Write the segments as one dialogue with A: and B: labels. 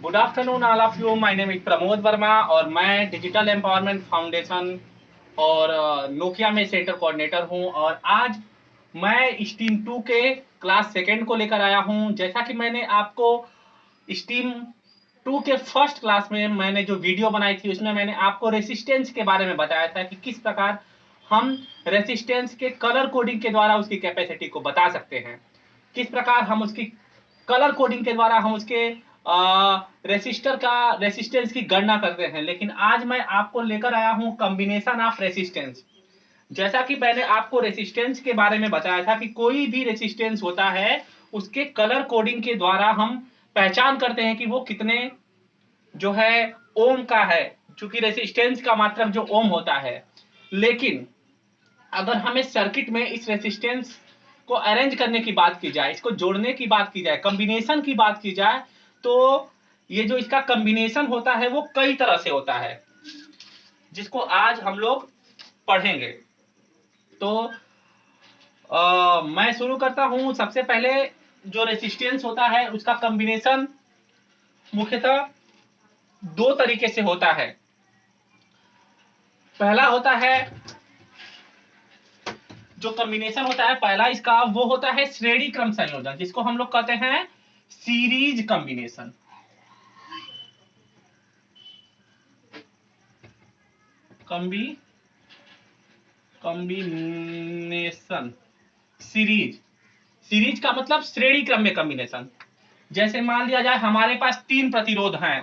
A: Good afternoon all of you. My name is Pramod Verma और मैं digital empowerment foundation और Nokia में सेंटर कोऑर्डिनेटर हूं। और आज मैं स्टीम 2 के क्लास सेकेंड को लेकर आया हूं। जैसा कि मैंने आपको स्टीम 2 के फर्स्ट क्लास में मैंने जो वीडियो बनाई थी उसमें मैंने आपको रेसिस्टेंस के बारे में बताया था कि किस प्रकार हम रेसिस्टेंस के कलर कोडिंग के द्वारा उसकी कैपेसिटी को बता सकते हैं, किस प्रकार हम उसकी कलर कोडिंग के द्वारा हम उसके रेसिस्टर का रेसिस्टेंस की गणना करते हैं। लेकिन आज मैं आपको लेकर आया हूं कॉम्बिनेशन ऑफ रेसिस्टेंस। जैसा कि मैंने आपको रेसिस्टेंस के बारे में बताया था कि कोई भी रेसिस्टेंस होता है उसके कलर कोडिंग के द्वारा हम पहचान करते हैं कि वो कितने जो है ओम का है, चूंकि रेसिस्टेंस का मात्रक जो ओम होता है। लेकिन अगर हमें सर्किट में इस रेसिस्टेंस को अरेंज करने की बात की जाए, इसको जोड़ने की बात की जाए, कॉम्बिनेशन की बात की जाए, तो ये जो इसका कॉम्बिनेशन होता है वो कई तरह से होता है, जिसको आज हम लोग पढ़ेंगे। तो मैं शुरू करता हूं। सबसे पहले जो रेसिस्टेंस होता है उसका कॉम्बिनेशन मुख्यतः दो तरीके से होता है। पहला होता है जो कॉम्बिनेशन होता है, पहला इसका वो होता है श्रेणी क्रम संयोजन, जिसको हम लोग कहते हैं series combination. Combination series, series का मतलब श्रेणी क्रम में कॉम्बिनेशन। जैसे मान लिया जाए हमारे पास तीन प्रतिरोध हैं,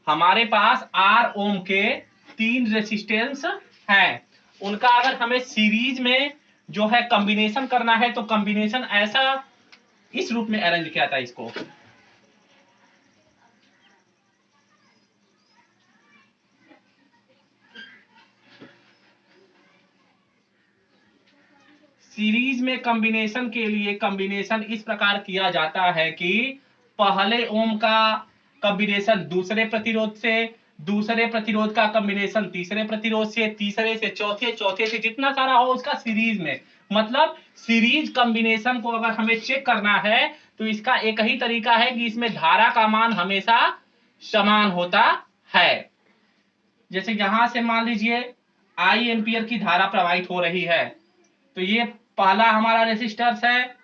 A: हमारे पास आर ओम के तीन रेसिस्टेंस हैं, उनका अगर हमें सीरीज में जो है कॉम्बिनेशन करना है तो कॉम्बिनेशन ऐसा इस रूप में अरेंज किया था। इसको सीरीज में कॉम्बिनेशन के लिए कॉम्बिनेशन इस प्रकार किया जाता है कि पहले ओम का कॉम्बिनेशन दूसरे प्रतिरोध से, दूसरे प्रतिरोध का कॉम्बिनेशन तीसरे प्रतिरोध से, तीसरे से चौथे, चौथे से जितना सारा हो उसका सीरीज में। मतलब सीरीज कॉम्बिनेशन को अगर हमें चेक करना है तो इसका एक ही तरीका है कि इसमें धारा का मान हमेशा समान होता है। जैसे यहां से मान लीजिए आई एम्पियर की धारा प्रवाहित हो रही है, तो ये पहला हमारा रेसिस्टर्स है,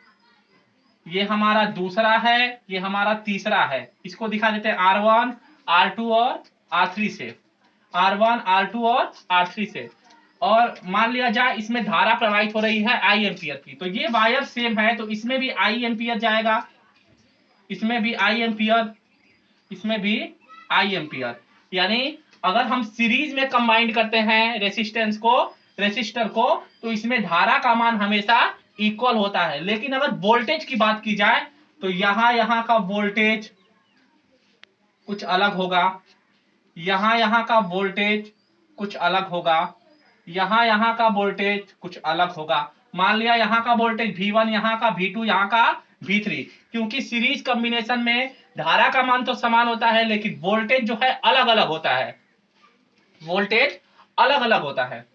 A: ये हमारा दूसरा है, ये हमारा तीसरा है। इसको दिखा देते हैं R1, R2 और R3 से, R1, R2 और R3 से। और मान लिया जाए इसमें धारा प्रवाहित हो रही है आई एम्पियर की, तो ये वायर सेम है तो इसमें भी आई एम्पियर जाएगा, इसमें भी आई एम्पियर, इसमें भी आई एम्पियर। यानी अगर हम सीरीज में कंबाइंड करते हैं रेसिस्टेंस को, रेसिस्टर को, तो इसमें धारा का मान हमेशा इक्वल होता है। लेकिन अगर वोल्टेज की बात की जाए तो यहां का वोल्टेज कुछ अलग होगा, यहां का वोल्टेज कुछ अलग होगा, यहां का वोल्टेज कुछ अलग होगा। मान लिया यहां का वोल्टेज V1, यहां का V2, यहां का V3, क्योंकि सीरीज कॉम्बिनेशन में धारा का मान तो समान होता है लेकिन वोल्टेज जो है अलग अलग होता है, वोल्टेज अलग अलग होता है।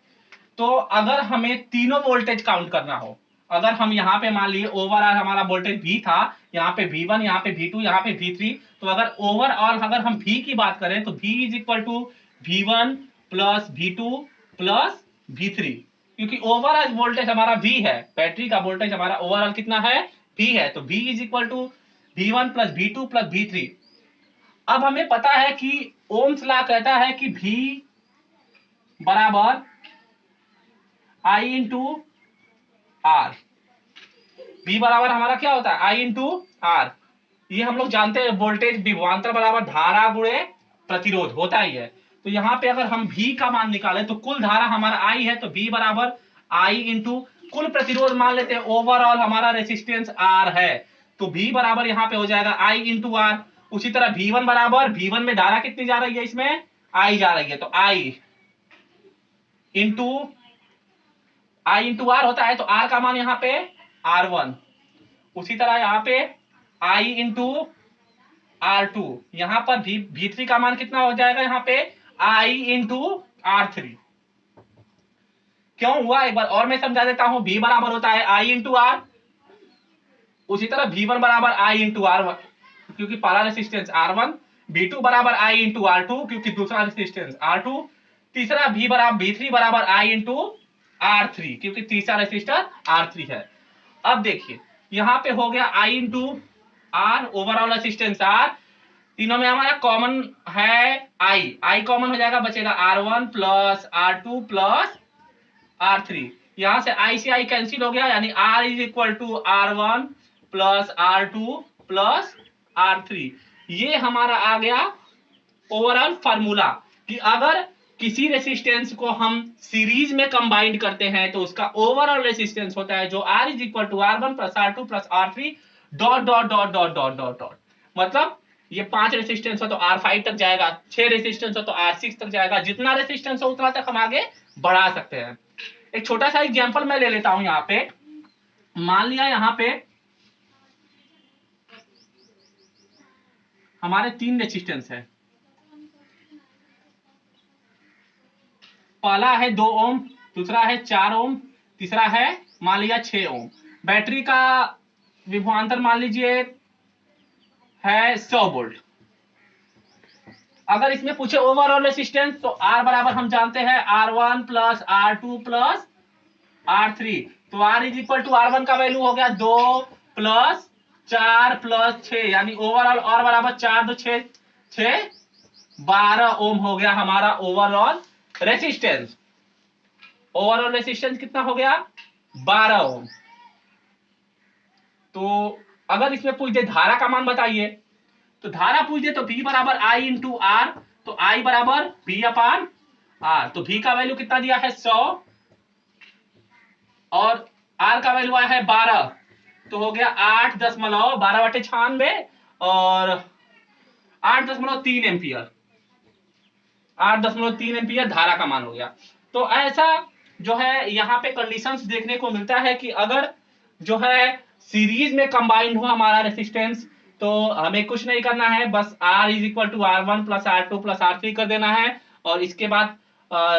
A: तो अगर हमें तीनों वोल्टेज काउंट करना हो, अगर हम यहाँ पे मान लिए ओवरऑल हमारा वोल्टेज V था, यहाँ पे V1, यहाँ पे V2, यहाँ पे V3, तो अगर ओवरऑल अगर हम V की बात करें तो V is equal to V1 plus V2 plus V3, क्योंकि ओवरऑल वोल्टेज हमारा V है, बैटरी का वोल्टेज हमारा ओवरऑल कितना है, V है, तो V is equal to V1 plus V2 plus V3। अब हमें पता है कि ओम्स लॉ कहता है कि V बराबर I इंटू आर, V बराबर हमारा क्या होता है, I इंटू आर। ये हम लोग जानते हैं वोल्टेज विभवांतर बराबर धारा गुणे प्रतिरोध होता ही है। तो यहाँ पे अगर हम V का मान निकालें तो कुल धारा हमारा I है, तो V बराबर I इंटू कुल प्रतिरोध मान लेते हैं, ओवरऑल हमारा रेसिस्टेंस R है, तो V बराबर यहाँ पे हो जाएगा I इंटू आर। उसी तरह V1 बराबर, V1 में धारा कितनी जा रही है, इसमें I जा रही है, तो I इंटू आर होता है, तो R का मान यहाँ पे R1। उसी तरह यहाँ पे I इंटू R2, यहां पर V3 का मान कितना हो जाएगा, यहाँ पे I इंटू R3। क्यों हुआ एक बार और मैं समझा देता हूं। V बराबर होता है I इंटू आर, उसी तरह V1 बराबर I इंटू R1, क्योंकि पहला रेसिस्टेंस R1, V2 बराबर I इंटू R2 क्योंकि दूसरा रेसिस्टेंस R2, तीसरा V3 बराबर I इंटू R3 क्योंकि तीसरा रेसिस्टर R3 है। अब देखिए यहां पे हो गया I into R, overall resistance R, तीनों में हमारा कॉमन है I कॉमन हो जाएगा, बचेगा R1 plus R2 plus R3। यहां से I से I कैंसिल हो गया, यानी R is equal to R1 plus R2 plus R3। ये हमारा आ गया ओवरऑल फार्मूला कि अगर किसी रेसिस्टेंस को हम सीरीज में कंबाइंड करते हैं तो उसका ओवरऑल रेसिस्टेंस होता है जो R is equal to R1 plus R2 plus R3 dot dot dot dot dot dot dot. मतलब ये 5 रेसिस्टेंस हो तो R5 तक जाएगा, 6 रेसिस्टेंस हो तो R6 तक जाएगा, जितना रेसिस्टेंस हो उतना तक हम आगे बढ़ा सकते हैं। एक छोटा सा एग्जांपल मैं ले लेता हूं यहाँ पे। मान लिया यहाँ पे हमारे 3 रेसिस्टेंस है, पहला है 2 ओम, दूसरा है 4 ओम, तीसरा है मान लिया 6 ओम। बैटरी का विभवांतर मान लीजिए है 100 वोल्ट। अगर इसमें पूछे ओवरऑल रेसिस्टेंस तो R बराबर हम जानते हैं R1 plus R2 plus R3, तो R is equal to R1 का वैल्यू हो गया 2 प्लस 4 प्लस 6, यानी ओवरऑल R बराबर 4 2 6 6 12 ओम हो गया हमारा ओवरऑल रेसिस्टेंस। ओवरऑल रेसिस्टेंस कितना हो गया 12 ओम। तो अगर इसमें पूछ दे धारा का मान बताइए, तो धारा पूछ दे तो V बराबर I इंटू आर, तो I बराबर V अपान R। तो V का वैल्यू कितना दिया है 100 और R का वैल्यू आया है 12, तो हो गया 8.12/96 और 8.3 एम्पियर, 8.3 एम्पियर धारा का मान हो गया। तो ऐसा जो है यहाँ पे कंडीशंस देखने को मिलता है कि अगर जो है सीरीज में कंबाइंड हो हमारा रेसिस्टेंस तो हमें कुछ नहीं करना है, बस R is equal to R1 plus R2 plus R3 कर देना है। और इसके बाद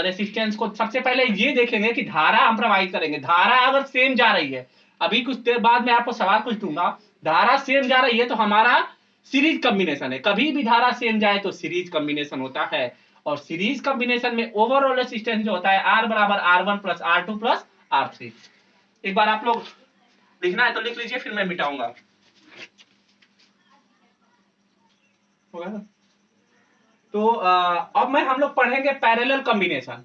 A: रेसिस्टेंस को सबसे पहले ये देखेंगे कि धारा हम प्रोवाइड करेंगे, धारा अगर सेम जा रही है, अभी कुछ देर बाद मैं आपको सवाल पूछ दूंगा, धारा सेम जा रही है तो हमारा सीरीज कॉम्बिनेशन है। कभी भी धारा सेम जाए तो सीरीज कॉम्बिनेशन होता है, और सीरीज कॉम्बिनेशन में ओवरऑल रेसिस्टेंस जो होता है R बराबर R1 plus R2 plus R3। एक बार आप लोग लिखना है तो लिख लीजिए, फिर मैं मिटाऊंगा। होगा ना? तो अब मैं हम लोग पढ़ेंगे पैरेलल कॉम्बिनेशन।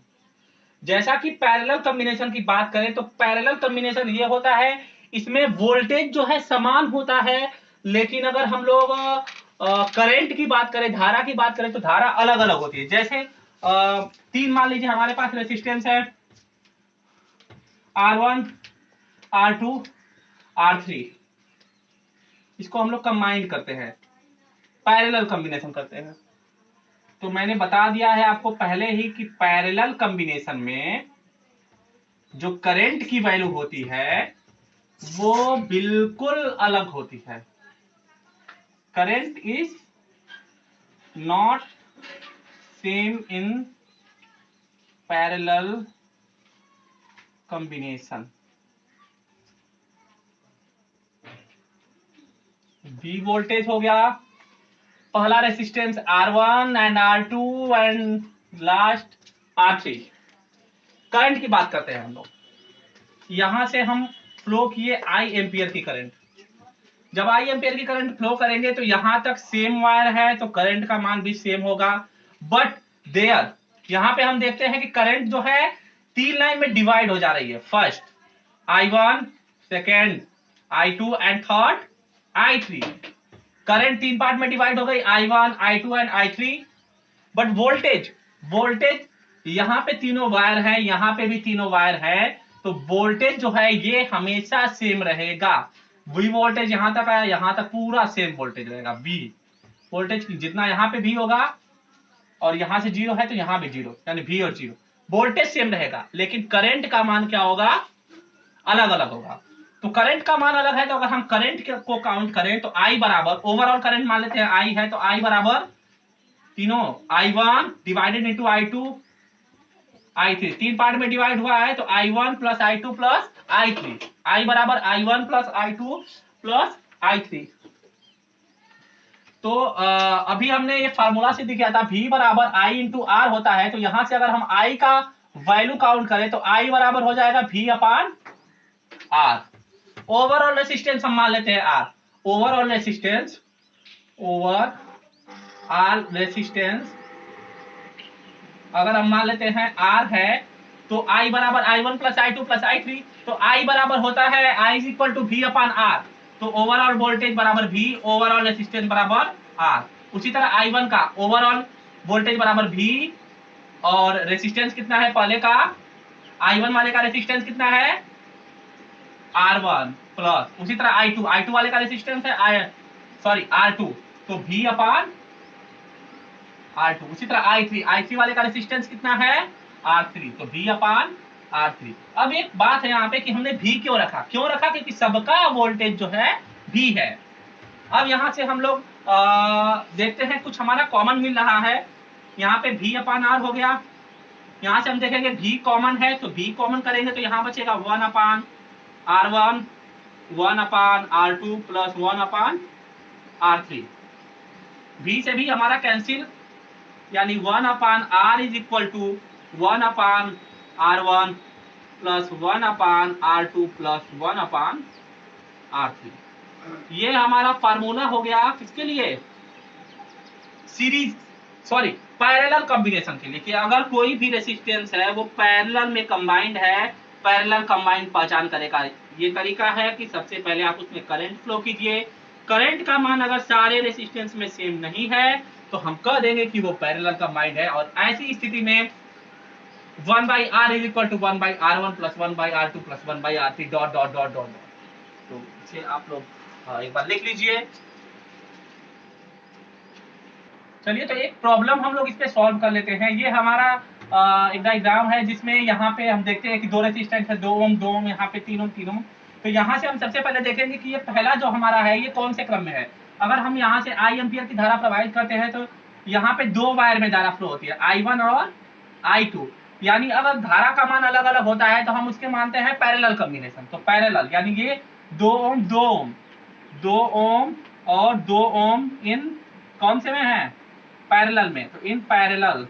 A: जैसा कि पैरेलल कॉम्बिनेशन की बात करें तो पैरेलल कॉम्बिनेशन ये होता है, इसमें वोल्टेज जो है समान होता है, लेकिन अगर हम लोग करंट की बात करें, धारा की बात करें तो धारा अलग अलग होती है। जैसे 3 मान लीजिए हमारे पास रेसिस्टेंस है R1 R2 R3, इसको हम लोग कंबाइन करते हैं, पैरेलल कॉम्बिनेशन करते हैं। तो मैंने बता दिया है आपको पहले ही कि पैरेलल कॉम्बिनेशन में जो करंट की वैल्यू होती है वो बिल्कुल अलग होती है। Current is not same in parallel combination. V voltage हो गया, पहला resistance R1 and R2 and last R3। Current की बात करते हैं हम लोग, यहां से हम फ्लो किए I एम्पियर की करंट। जब I एम्पियर की करंट फ्लो करेंगे तो यहां तक सेम वायर है तो करंट का मान भी सेम होगा। बट देयर यहां पे हम देखते हैं कि करंट जो है 3 लाइन में डिवाइड हो जा रही है। First I1, second I2 and third I3। Current 3 part में डिवाइड हो गई, I1 I2 and I3। But voltage यहां पे तीनों वायर है, यहां पे भी तीनों वायर है, तो वोल्टेज जो है ये हमेशा सेम रहेगा। V वोल्टेज यहां तक आया, यहां तक पूरा सेम वोल्टेज रहेगा। V वोल्टेज जितना यहां पे V होगा और यहां से 0 है तो यहां भी 0, यानी V और 0 वोल्टेज सेम रहेगा, लेकिन करंट का मान क्या होगा अलग अलग होगा। तो करंट का मान अलग है, तो अगर हम करंट को काउंट करें तो I बराबर, ओवरऑल करंट मान लेते हैं I है, तो I बराबर तीनों I1 divided into I2 I3, 3 part में डिवाइड हुआ है तो I1 plus I2 plus I3, I बराबर I1 plus I2 plus I3। तो अभी हमने ये फार्मूला से दिखाया था V बराबर I इंटू आर होता है, तो यहां से अगर हम I का वैल्यू काउंट करें तो I बराबर हो जाएगा V upon R। Overall resistance हम मान लेते हैं R। ओवरऑल रेसिस्टेंस अगर हम मान लेते हैं R है, तो I बराबर I1 plus I2 plus I3, तो I बराबर होता है I is equal to V upon R। तो ओवरऑल वोल्टेज बराबर V, ओवरऑल रेसिस्टेंस बराबर R। उसी तरह I1 का ओवरऑल वोल्टेज बराबर V, और रेसिस्टेंस कितना है पहले का, I1 वाले का रेसिस्टेंस कितना है R1 प्लस, उसी तरह I2 वाले का रेसिस्टेंस है R2, तो V अपान R2। उसी तरह I3 वाले का रेसिस्टेंस कितना है R3, तो V अपान R3। अब एक बात है यहाँ पे कि हमने V क्यों रखा, क्योंकि सबका वोल्टेज जो है V है। अब यहाँ से हम लोग देखते हैं कुछ हमारा कॉमन मिल रहा है, यहाँ पे V अपान R हो गया। यहाँ से हम देखेंगे V कॉमन है, तो V कॉमन करेंगे तो यहाँ बचेगा 1 upon R1, 1 upon R2 plus 1 upon R3। V से भी हमारा कैंसिल, यानी 1 upon R is equal to 1 upon R1 plus 1 upon R2 plus 1 upon R3। ये हमारा फार्मूला हो गया किसके लिए, पैरेलल कॉम्बिनेशन के लिए, कि अगर कोई भी रेसिस्टेंस है वो पैरेलल में कंबाइंड है, पैरेलल कंबाइंड पहचान करेगा। ये तरीका है कि सबसे पहले आप उसमें करंट फ्लो कीजिए, करंट का मान अगर सारे रेसिस्टेंस में सेम नहीं है तो हम कह देंगे कि वो पैरेलल कंबाइंड है, और ऐसी स्थिति में 1 by R is equal to 1 by R1 plus 1 by R2 plus 1 by R3 dot dot dot dot. तो इसे आप लोग एक बार लिख लीजिए। चलिए, तो एक प्रॉब्लम हम लोग इस पे सॉल्व कर लेते हैं। ये हमारा एक डायग्राम है जिसमें यहाँ पे हम देखते हैं कि दो रेजिस्टेंस है, 2 ओम 2 ओम, यहाँ पे 3 ओम 3 ओम। तो यहाँ से हम सबसे पहले देखेंगे कि ये पहला जो हमारा है ये कौन से क्रम में है। अगर हम यहाँ से I एम्पियर की धारा प्रवाहित करते हैं तो यहाँ पे 2 वायर में धारा फ्लो होती है, I1 और I2। यानी अगर धारा का मान अलग अलग होता है तो हम उसके मानते हैं पैरेलल कॉम्बिनेशन। तो पैरेलल यानी ये 2 ओम 2 ओम, 2 ओम और 2 ओम इन कौन से में है, पैरेलल में। तो इन पैरेलल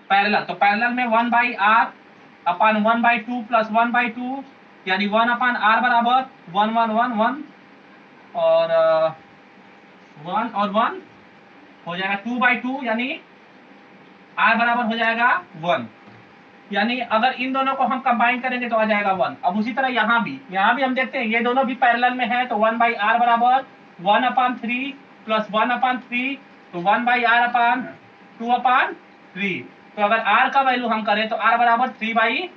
A: तो पैरेलल में 1 by R upon 1 by 2 plus 1 by 2, यानी 1 अपान आर बराबर 1 1 1 1 और 1 और 1 हो जाएगा 2 बाई 2, यानी आर बराबर हो जाएगा 1। यानी अगर इन दोनों को हम कंबाइन करेंगे तो आ जाएगा 1। अब उसी तरह यहाँ भी हम देखते हैं ये दोनों भी पैरेलल में है, तो 1 बाई आर बराबर 1 अपान 3 प्लस 1 अपान 3, तो 1 बाई आर अपान 2 अपान 3। तो अगर r का वैल्यू हम करें तो r बराबर 3 बाई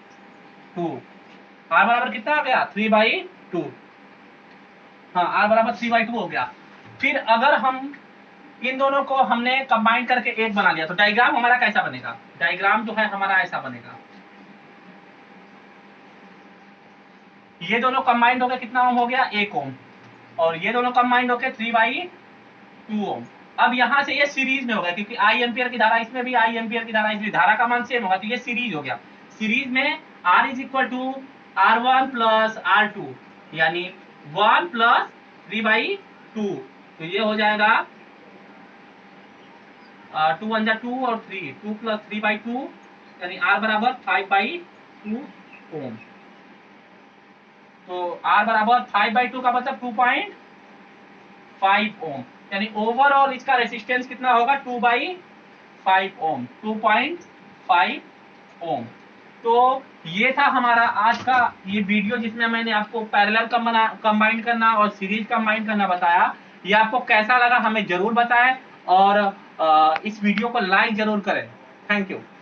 A: 2। r बराबर कितना आ गया 3 बाई 2। हाँ, r बराबर 3 बाई 2 हो गया। फिर अगर हम इन दोनों को हमने कंबाइन करके एक बना लिया तो डायग्राम हमारा कैसा बनेगा, डायग्राम जो है हमारा ऐसा बनेगा। ये दोनों कंबाइंड होकर कितना ओम हो गया 1 ओम, और ये दोनों कंबाइंड होकर 3 बाई 2 ओम। अब यहाँ से ये सीरीज में हो गया, क्योंकि I एम्पियर की धारा इसमें भी I एम्पियर की धारा, इसलिए धारा का मान सेम होगा, तो ये सीरीज हो गया। सीरीज में R is equal to R1 plus R2, यानी 1 प्लस 3 बाई 2। तो ये हो जाएगा 2 1 जा 2 और 3, 2 प्लस 3 बाई 2, यानी R बराबर 5 बाई 2 ओम। तो R बराबर 5 बाई 2 का मतलब 2.5 ओम, यानी ओवरऑल इसका रेसिस्टेंस कितना होगा 2 बाई 5 ओम, 2.5 ओम। तो ये था हमारा आज का ये वीडियो जिसमें मैंने आपको पैरेलल कंबाइन करना और सीरीज कंबाइन करना बताया। ये आपको कैसा लगा हमें जरूर बताएं, और इस वीडियो को लाइक जरूर करें। Thank you.